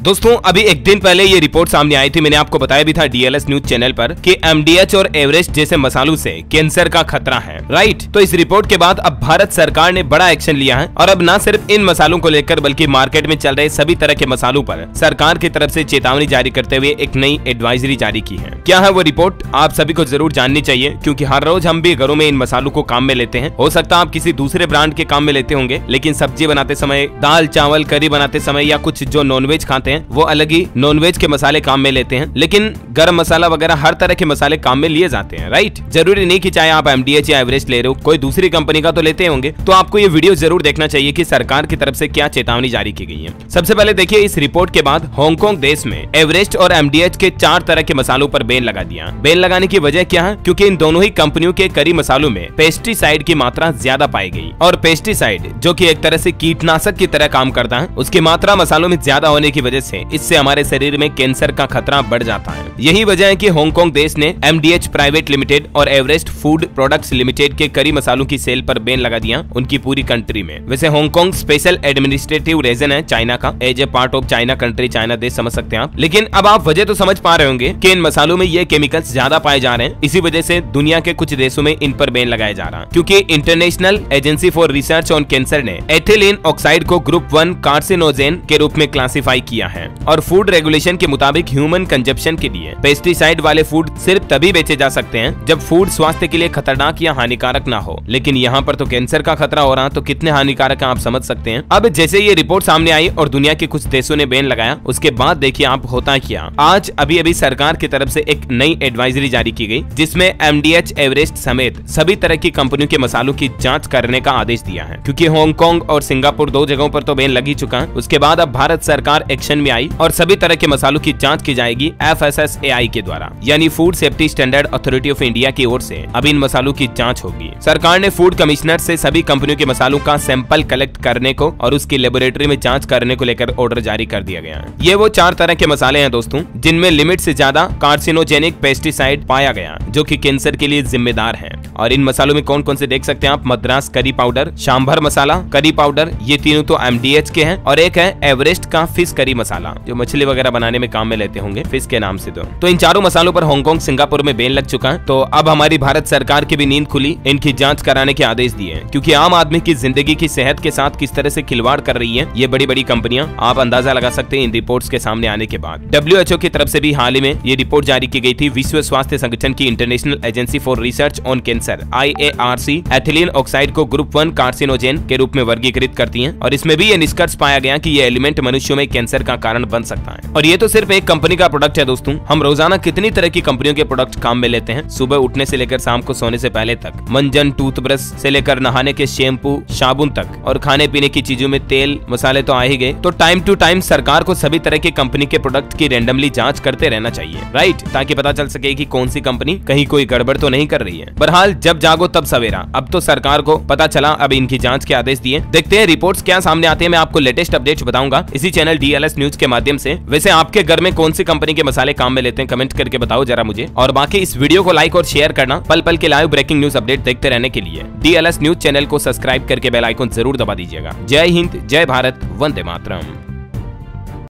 दोस्तों अभी एक दिन पहले ये रिपोर्ट सामने आई थी, मैंने आपको बताया भी था डीएलएस न्यूज चैनल पर कि एमडीएच और एवरेस्ट जैसे मसालों से कैंसर का खतरा है, राइट। तो इस रिपोर्ट के बाद अब भारत सरकार ने बड़ा एक्शन लिया है और अब न सिर्फ इन मसालों को लेकर बल्कि मार्केट में चल रहे सभी तरह के मसालों पर सरकार की तरफ से चेतावनी जारी करते हुए एक नई एडवाइजरी जारी की है। क्या है वो रिपोर्ट, आप सभी को जरूर जाननी चाहिए, क्योंकि हर रोज हम भी घरों में इन मसालों को काम में लेते हैं। हो सकता है आप किसी दूसरे ब्रांड के काम में लेते होंगे, लेकिन सब्जी बनाते समय, दाल चावल करी बनाते समय या कुछ जो नॉनवेज खाते हैं वो अलग ही नॉनवेज के मसाले काम में लेते हैं, लेकिन गरम मसाला वगैरह हर तरह के मसाले काम में लिए जाते हैं, राइट। जरूरी नहीं कि चाहे आप एमडीएच या एवरेस्ट ले रहे हो, कोई दूसरी कंपनी का तो लेते होंगे। तो आपको ये वीडियो जरूर देखना चाहिए कि सरकार की तरफ से क्या चेतावनी जारी की गई है। सबसे पहले देखिए, इस रिपोर्ट के बाद हांगकांग देश में एवरेस्ट और एमडीएच के 4 तरह के मसालों पर बैन लगा दिया। बैन लगाने की वजह क्या है? क्योंकि इन दोनों ही कंपनियों के करी मसालों में पेस्टिसाइड की मात्रा ज्यादा पाई गई, और पेस्टिसाइड जो कि एक तरह से कीटनाशक की तरह काम करता है, उसकी मात्रा मसालों में ज्यादा होने की वजह से इससे हमारे शरीर में कैंसर का खतरा बढ़ जाता है। यही वजह है कि हांगकांग देश ने एमडीएच प्राइवेट लिमिटेड और एवरेस्ट फूड प्रोडक्ट्स लिमिटेड के करी मसालों की सेल पर बैन लगा दिया उनकी पूरी कंट्री में। वैसे हांगकांग स्पेशल एडमिनिस्ट्रेटिव रीजन है चाइना का, as a part of China country, China देश समझ सकते हैं आप। लेकिन अब आप वजह तो समझ पा रहे होंगे कि इन मसालों में ये केमिकल्स ज्यादा पाए जा रहे हैं, इसी वजह से दुनिया के कुछ देशों में इन पर बैन लगाया जा रहा है। क्योंकि international agency for research on cancer ने एथिलीन ऑक्साइड को ग्रुप 1 कार्सिनोजेन के रूप में क्लासिफाई किया है, और फूड रेगुलेशन के मुताबिक ह्यूमन कंजप्शन के लिए पेस्टिसाइड वाले फूड सिर्फ तभी बेचे जा सकते हैं जब फूड स्वास्थ्य के लिए खतरनाक या हानिकारक ना हो। लेकिन यहाँ पर तो कैंसर का खतरा हो रहा, तो कितने हानिकारक है आप समझ सकते हैं। अब जैसे ये रिपोर्ट सामने आई और दुनिया के कुछ देशों ने बैन लगाया, उसके बाद देखिए आप होता क्या। आज अभी सरकार की तरफ से एक नई एडवाइजरी जारी की गई, जिसमें एमडीएच, एवरेस्ट समेत सभी तरह की कंपनियों के मसालों की जांच करने का आदेश दिया है। क्योंकि हांगकांग और सिंगापुर 2 जगहों पर तो बैन लग ही चुका है, उसके बाद अब भारत सरकार एक्शन में आई और सभी तरह के मसालों की जांच की जाएगी FSSAI के द्वारा, यानी food safety standard authority of India की ओर से अब इन मसालों की जांच होगी। सरकार ने फूड कमिश्नर से सभी कंपनियों के मसालों का सैंपल कलेक्ट करने को और उसकी लेबोरेटरी में जांच करने को लेकर ऑर्डर जारी कर दिया गया है। ये वो 4 तरह के मसाले हैं दोस्तों, जिनमें लिमिट से ज्यादा कार्सिनोजेनिक पेस्टिसाइड पाया गया, जो कि कैंसर के लिए जिम्मेदार है। और इन मसालों में कौन कौन से देख सकते हैं आप, Madras curry powder, sambar masala, curry powder, ये तीनों तो एमडीएच के हैं, और एक है एवरेस्ट का फिश करी मसाला, जो मछली वगैरह बनाने में काम में लेते होंगे फिश के नाम से। तो इन चारों मसालों पर हांगकांग, सिंगापुर में बैन लग चुका है। तो अब हमारी भारत सरकार की भी नींद खुली, इनकी जांच कराने के आदेश दिए हैं। क्योंकि आम आदमी की जिंदगी की सेहत के साथ किस तरह से खिलवाड़ कर रही है ये बड़ी बड़ी कंपनियां, आप अंदाजा लगा सकते हैं इन रिपोर्ट्स के सामने आने के बाद। WHO की तरफ से भी हाल ही में ये रिपोर्ट जारी की गई थी। विश्व स्वास्थ्य संगठन की international agency for research on cancer IARC ethylene oxide को ग्रुप 1 कार्सिनोजेन के रूप में वर्गीकृत करती है, और इसमें भी ये निष्कर्ष पाया गया कि ये एलिमेंट मनुष्यों में कैंसर का कारण बन सकता है। और ये तो सिर्फ एक कंपनी का प्रोडक्ट है दोस्तों, हम रोजाना कितनी तरह की कंपनियों के प्रोडक्ट काम में लेते हैं, सुबह उठने से लेकर शाम को सोने से पहले तक, मंजन, टूथब्रश से लेकर नहाने के शैम्पू, साबुन तक, और खाने पीने की चीजों में तेल मसाले तो आ ही गए। तो टाइम टू टाइम सरकार को सभी तरह की कंपनी के प्रोडक्ट की रैंडमली जांच करते रहना चाहिए, राइट, ताकि पता चल सके कि कौन सी कंपनी कहीं कोई गड़बड़ तो नहीं कर रही है। बहरहाल जब जागो तब सवेरा, अब तो सरकार को पता चला, अब इनकी जांच के आदेश दिए। देखते हैं रिपोर्ट्स क्या सामने आते हैं, मैं आपको लेटेस्ट अपडेट्स बताऊंगा इसी चैनल डीएलएस न्यूज के माध्यम से। वैसे आपके घर में कौन सी कंपनी के मसाले काम में लेते हैं, कमेंट करके बताओ जरा मुझे। और बाकी इस वीडियो को लाइक और शेयर करना, पल पल के लाइव ब्रेकिंग न्यूज अपडेट देखते रहने के लिए डीएलएस न्यूज चैनल को सब्सक्राइब करके बेल आइकन जरूर दबा दीजिएगा। जय हिंद, जय भारत, वंदे मातरम।